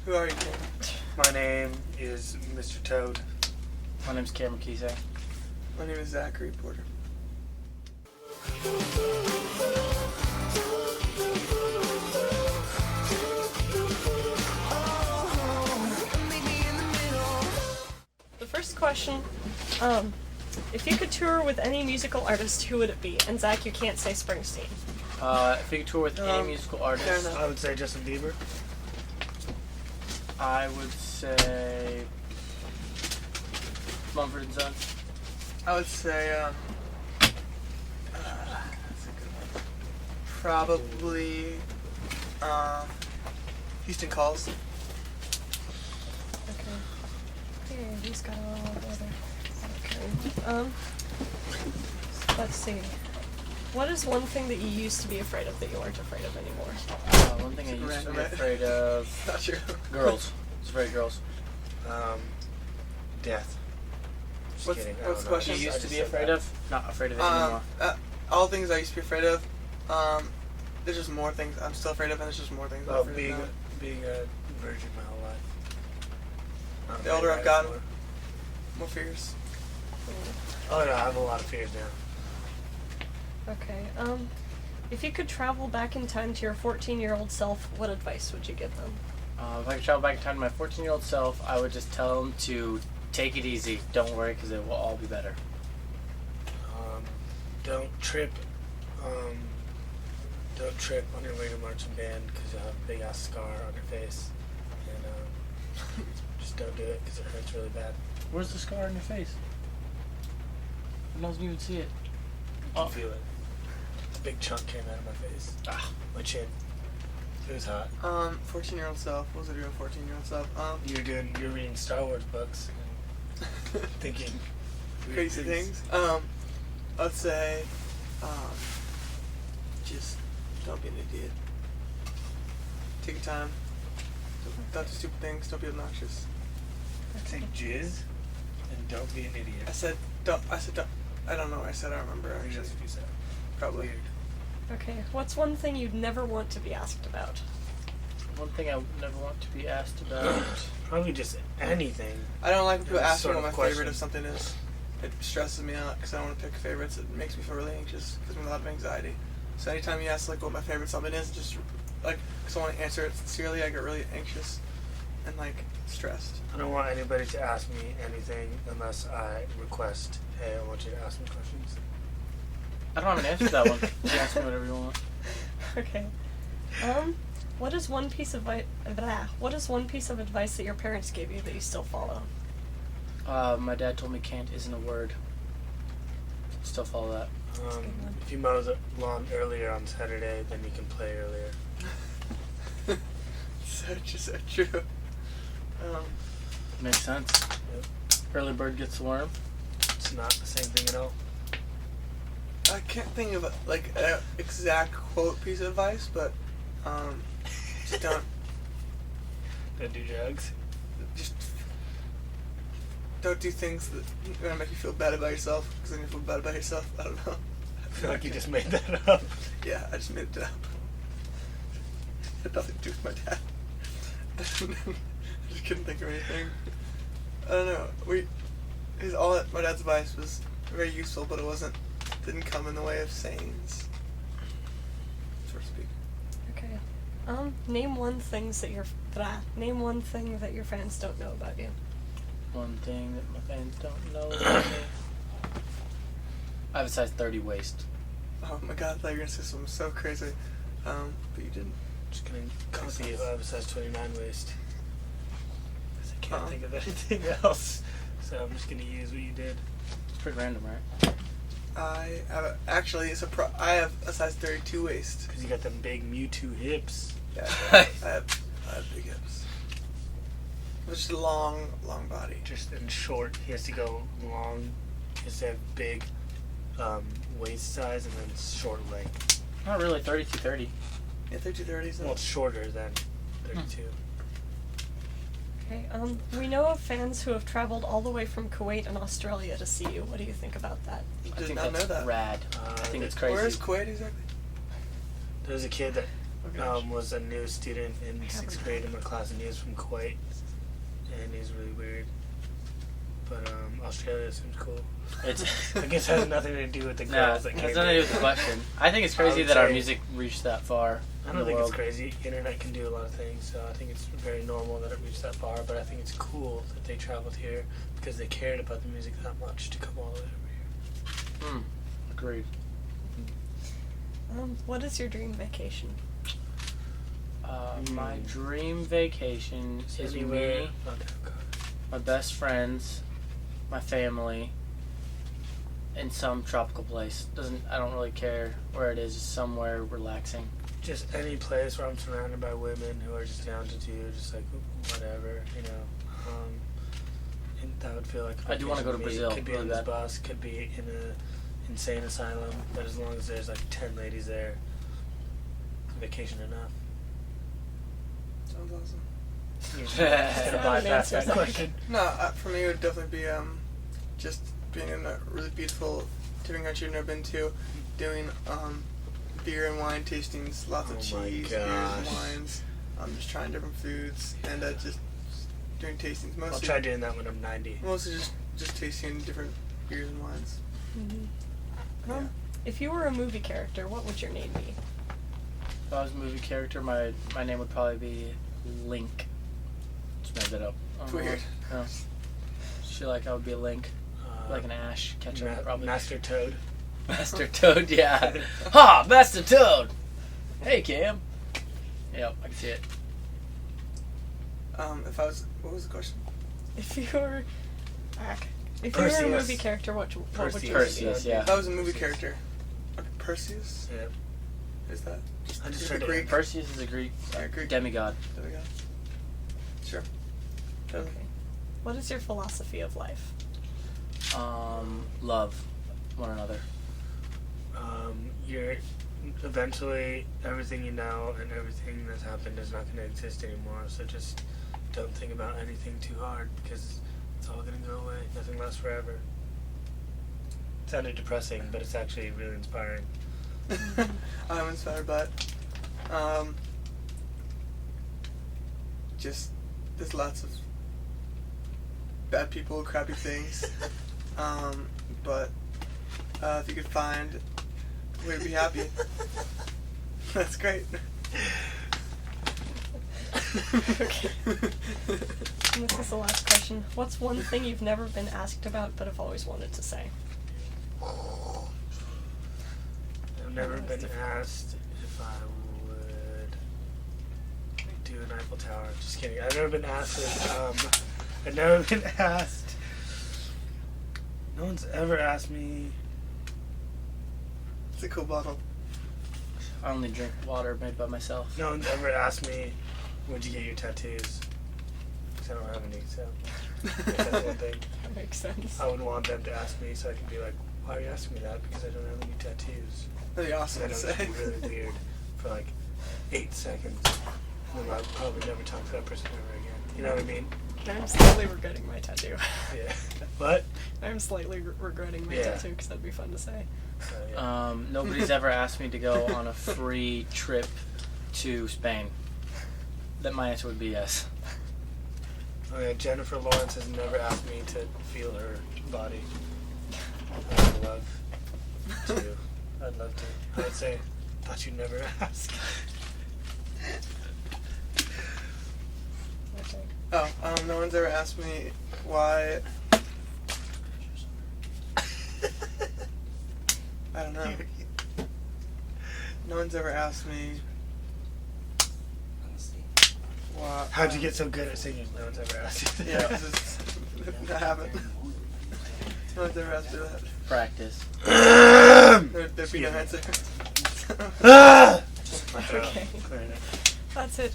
Who are you, King? My name is Mr. Toad. My name's Cameron Kise. My name is Zachary Porter. The first question, if you could tour with any musical artist, who would it be? And Zach, you can't say Springsteen. If you could tour with any musical artist, I would say Justin Bieber. I would say Mumford and Sons. I would say, that's a good one. Probably, Houston Calls. Okay. Yeah, he's got a little brother. Okay. Let's see. What is one thing that you used to be afraid of that you aren't afraid of anymore? One thing I used to be afraid of. Not true. Girls. I was afraid of girls. Death. Just What's- kidding. what's the I don't know. question? You used I to just be said afraid that. of? Not afraid of it anymore. All things I used to be afraid of. There's just more things I'm still afraid of, and there's just more things I'm Oh, afraid of now. being a virgin my whole life. Not The older afraid I've of gotten, anymore. more fears. Oh no, I have a lot of fears now. Okay. If you could travel back in time to your 14-year-old self, what advice would you give them? If I could travel back in time to my 14-year-old self, I would just tell him to take it easy. Don't worry, because it will all be better. Don't trip. Don't trip on your way to marching band because you'll have a big ass scar on your face, and just don't do it because it hurts really bad. Where's the scar on your face? I don't even see it. You can feel it. A big chunk came out of my face. My chin. It was hot. 14-year-old self. What was I doing, 14-year-old self? You're reading Star Wars books and thinking crazy things. I'd say, just don't be an idiot. Take your time. Don't do stupid things. Don't be obnoxious. Take jizz and don't be an idiot. I said don't. I don't know what I said. I don't remember I think actually. that's what you said. Probably. Weird. Okay. What's one thing you'd never want to be asked about? One thing I would never want to be asked about. Probably just anything. I don't like when people Any ask me sort what my of favorite question. of something is. It stresses me out because I don't want to pick favorites. It makes me feel really anxious. Gives me a lot of anxiety. So anytime you ask like what my favorite something is, just like because I want to answer it sincerely, I get really anxious and like stressed. I don't want anybody to ask me anything unless I request, hey, I want you to ask me questions. I don't have an answer to that one. You can ask me whatever you want. Okay. What is one piece of advice that your parents gave you that you still follow? My dad told me can't isn't a word. Still follow that. a good one. If you mow the lawn earlier on Saturday, then you can play earlier. So true. Makes sense. Yep. Early bird gets the worm. It's not the same thing at all. I can't think of like an exact quote piece of advice, but just don't do drugs. just don't do things that are gonna make you feel bad about yourself. Because then you feel bad about yourself. I don't know. I feel like you just made that up. Yeah, I just made it up. It had nothing to do with my dad. I just couldn't think of anything. I don't know. My dad's advice was very useful, but didn't come in the way of sayings, so to speak. Okay. Name one thing that your fans don't know about you. One thing that my fans don't know about me. I have a size 30 waist. Oh my god, I thought you were gonna say something so crazy. But you didn't. Just gonna copy if I have a size 29 waist. 'Cause I can't think of anything else. So I'm just gonna use what you did. It's pretty random, right? I have I have a size 32 waist. Because you got them big Mewtwo hips. Yeah, I have big hips. It's just a long body. Just in short, he has to go long. He has to have big waist size and then short leg. Not really 32-30. Yeah, 32-30s. Well, it's shorter than 32. Okay. We know of fans who have traveled all the way from Kuwait and Australia to see you. What do you think about that? I I did think not that's know that. rad. I think it's crazy. Where is Kuwait exactly? There's a kid that Was a new student in 6th grade in my class, and he was from Kuwait, and he's really weird. But Australia seems cool. It's I guess it has nothing to do with the no, girls it that has came nothing to do here. with the question. I think it's crazy that our music reached that far. I in don't the think world. it's crazy. Internet can do a lot of things, so I think it's very normal that it reached that far. But I think it's cool that they traveled here because they cared about the music that much to come all the way over here. Agreed. What is your dream vacation? My dream vacation is Anywhere. me, Oh, God. my best friends, my family, in some tropical place. I don't really care where it is. Just somewhere relaxing. Just any place where I'm surrounded by women who are just down to do just like whatever, you know. And that would feel like a I do wanna go to vacation Brazil me. Could be really on this bad. bus, could be in a insane asylum, but as long as there's like 10 ladies there, vacation enough. Sounds awesome. You're just gonna Not an bypass answer, that Zach. question. No, for me it would definitely be just being in a really beautiful different country I've never been to, doing beer and wine tastings, lots of Oh my cheese, beers and gosh. wines. Just trying different foods and just doing tastings. I'll Mostly, try doing that when I'm 90. mostly just tasting different beers and wines. Yeah. If you were a movie character, what would your name be? If I was a movie character, my name would probably be Link. Just made that up. I don't know. Weird. No. Just feel like I would be a Link, like an Ash ketchup, probably. Master Toad. Master Toad, yeah. Ha! Master Toad! Hey, Cam. Yep, I can see it. If I was, what was the question? If you were, if you were a Perseus. movie character, what would you Perseus, be? yeah. If I was a movie character, Perseus. Yeah. Is that? I just Is heard it it. Greek? Perseus is a Greek Greek. demigod. There we go. Sure. Totally. Okay. What is your philosophy of life? Love one another. You're eventually everything you know and everything that's happened is not going to exist anymore. So just don't think about anything too hard because it's all going to go away. Nothing lasts forever. It sounded depressing, but it's actually really inspiring. I'm inspired by it. Just there's lots of bad people, crappy things. But if you could find a way to be happy, that's great. Okay. And this is the last question. What's one thing you've never been asked about but have always wanted to say? I've never been asked if I would do an Eiffel Tower. Just kidding. I've never been asked if, I've never been asked. No one's ever asked me. It's a cool bottle. I only drink water made by myself. No one's ever asked me, where'd you get your tattoos? Because I don't have any, so that's one thing. That makes sense. I would want them to ask me so I can be like, why are you asking me that? Because I don't have any tattoos. That'd be awesome And to then it say. would be really weird for like 8 seconds. And then I'd probably never talk to that person ever again. You know what I mean? I'm slightly regretting my tattoo. Yeah. What? I'm slightly regretting my Yeah. tattoo because that'd be fun to say. So, yeah. Nobody's ever asked me to go on a free trip to Spain. That my answer would be yes. Oh yeah, Jennifer Lawrence has never asked me to feel her body. I'd love to. I'd love to. I would say, thought you'd never ask. Okay. No one's ever asked me why. I don't know. No one's ever asked me why. How'd you get so good at singing? No one's ever asked you that. Yeah, I haven't. No one's ever asked me that. Practice. There'd be no answer. Ah! Okay. That's it.